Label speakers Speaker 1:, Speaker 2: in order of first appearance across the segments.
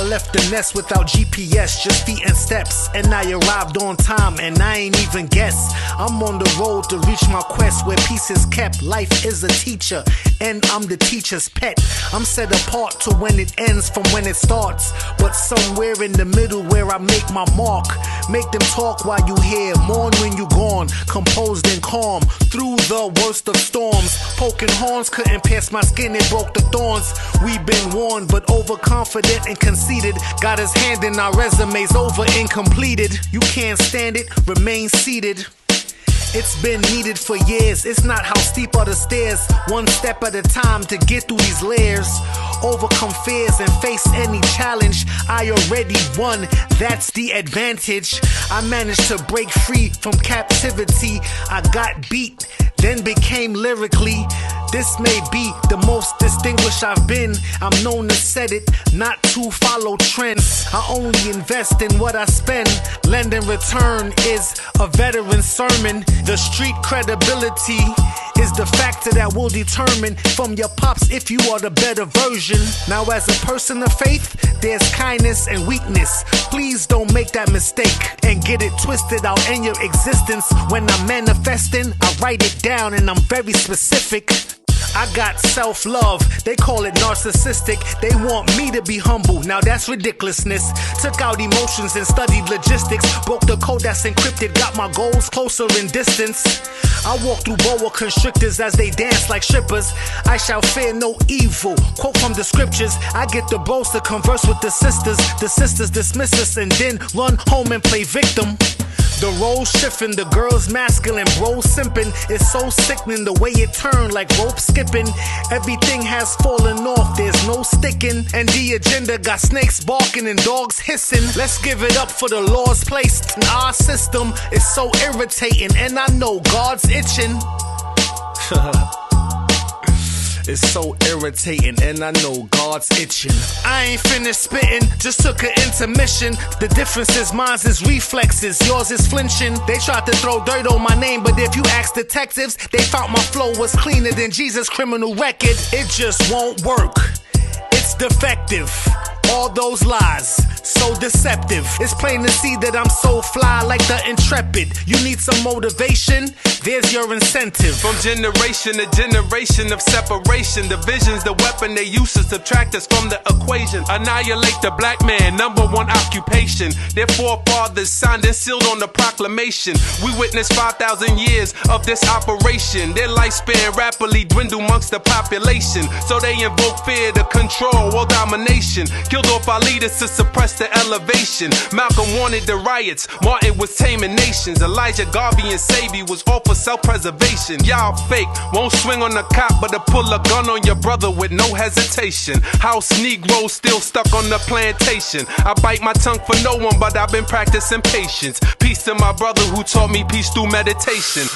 Speaker 1: left the nest without GPS, just feet and steps, and I arrived on time, and I ain't even guess. I'm on the road to reach my quest, where peace is kept. Life is a teacher, and I'm the teacher's pet. I'm set apart to when it ends from when it starts, but somewhere in the middle where I make my mark. Make them talk while you here, mourn when you gone, composed and calm through the worst of storms. Poking horns couldn't pierce my skin, it broke the thorns. We've been warned, but overconfident and conceited. Got his hand in our resumes, over incompleted. You can't stand it, remain seated. It's been needed for years. It's not how steep are the stairs, one step at a time to get through these layers. Overcome fears and face any challenge. I already won, that's the advantage. I managed to break free from captivity. I got beat, then became lyrically. This may be the most distinguished I've been. I'm known to set it, not to follow trends. I only invest in what I spend. Lend and return is a veteran sermon. The street credibility is the factor that will determine from your pops if you are the better version. Now as a person of faith, there's kindness and weakness. Please don't make that mistake and get it twisted out in your existence. When I'm manifesting, I write it down and I'm very specific. I got self-love, they call it narcissistic. They want me to be humble, now that's ridiculousness. Took out emotions and studied logistics. Broke the code that's encrypted, got my goals closer in distance. I walk through boa constrictors as they dance like strippers. I shall fear no evil, quote from the scriptures. I get the bros to converse with the sisters dismiss us and then run home and play victim. The roles shifting, the girls masculine, bros simping. It's so sickening the way it turned like rope skipping. Everything has fallen off, there's no sticking. And the agenda got snakes barking and dogs hissing. Let's give it up for the laws placed in our system. It's so irritating and I know God's itching. It's so irritating and I know God's itching. I ain't finished spitting, just took an intermission. The difference is mine's is reflexes, yours is flinching. They tried to throw dirt on my name, but if you ask detectives, they found my flow was cleaner than Jesus' criminal record. It just won't work, it's defective. All those lies, so deceptive. It's plain to see that I'm so fly like the Intrepid. You need some motivation? There's your incentive.
Speaker 2: From generation to generation of separation, division's the weapon they use to subtract us from the equation. Annihilate the black man, #1 occupation. Their forefathers signed and sealed on the proclamation. We witnessed 5,000 years of this operation. Their lifespan rapidly dwindled amongst the population. So they invoke fear to control world domination. Killed off our leaders to suppress the elevation. Malcolm wanted the riots, Martin was taming nations. Elijah Garvey and Sabi was all for self-preservation. Y'all fake, won't swing on the cop, but to pull a gun on your brother with no hesitation. House Negroes still stuck on the plantation. I bite my tongue for no one, but I've been practicing patience. Peace to my brother who taught me peace through meditation.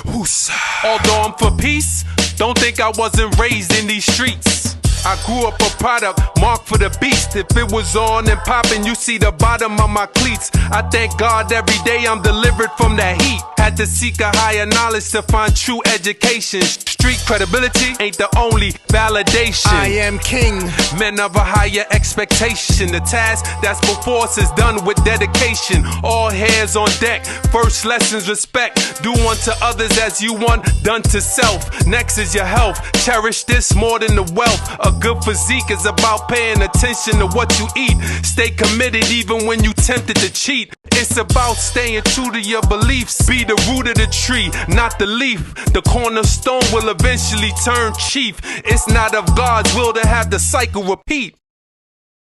Speaker 2: Although I'm for peace, don't think I wasn't raised in these streets. I grew up a product marked for the beast. If it was on and popping, you see the bottom of my cleats. I thank God every day I'm delivered from that heat. Had to seek a higher knowledge to find true education. Street credibility ain't the only validation.
Speaker 1: I am king,
Speaker 2: men of a higher expectation. The task that's before us is done with dedication. All hands on deck, first lessons respect. Do unto others as you want done to self. Next is your health, cherish this more than the wealth. A good physique is about paying attention to what you eat. Stay committed even when you tempted to cheat. It's about staying true to your beliefs. Be the root of the tree, not the leaf. The cornerstone will eventually turn chief. It's not of God's will to have the cycle repeat.